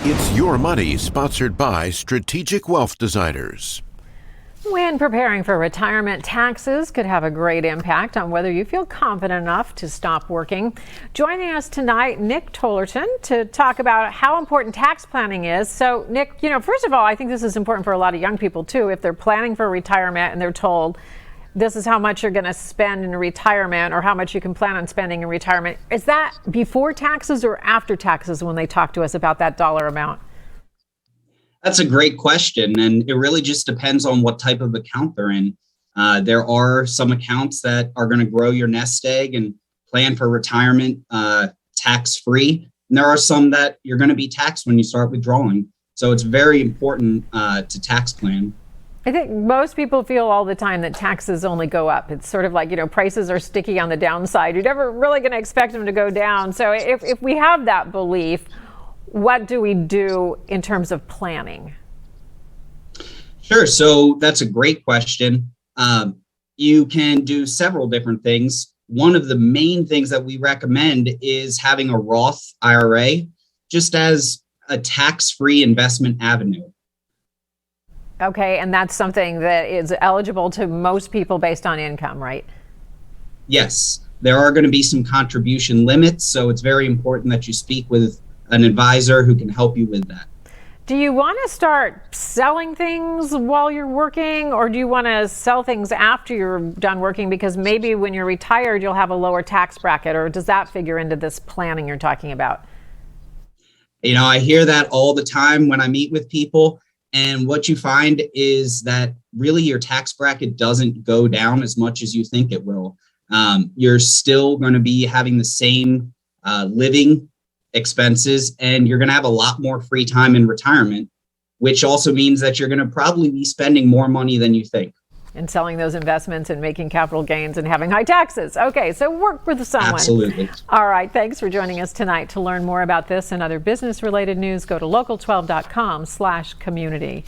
It's Your Money, sponsored by Strategic Wealth Designers. When preparing for retirement, taxes could have a great impact on whether you feel confident enough to stop working. Joining us tonight, Nick Tolerton, to talk about how important tax planning is. So, Nick, first of all, I think this is important for a lot of young people, too. If they're planning for retirement and they're told this is how much you're going to spend in retirement or how much you can plan on spending in retirement, is that before taxes or after taxes when they talk to us about that dollar amount? That's a great question, and it really just depends on what type of account they're in. There are some accounts that are going to grow your nest egg and plan for retirement tax-free, and there are some that you're going to be taxed when you start withdrawing. So it's very important to tax plan. I think most people feel all the time that taxes only go up. It's sort of like, prices are sticky on the downside. You're never really going to expect them to go down. So if we have that belief, what do we do in terms of planning? Sure. So that's a great question. You can do several different things. One of the main things that we recommend is having a Roth IRA just as a tax-free investment avenue. Okay. And that's something that is eligible to most people based on income, right? Yes. There are going to be some contribution limits. So it's very important that you speak with an advisor who can help you with that. Do you want to start selling things while you're working, or do you want to sell things after you're done working because maybe when you're retired you'll have a lower tax bracket, or does that figure into this planning you're talking about? I hear that all the time when I meet with people, and what you find is that really your tax bracket doesn't go down as much as you think it will. You're still going to be having the same living expenses, and you're going to have a lot more free time in retirement, which also means that you're going to probably be spending more money than you think. And selling those investments and making capital gains and having high taxes. Okay, so work with someone. Absolutely. All right, thanks for joining us tonight. To learn more about this and other business-related news, go to local12.com/community.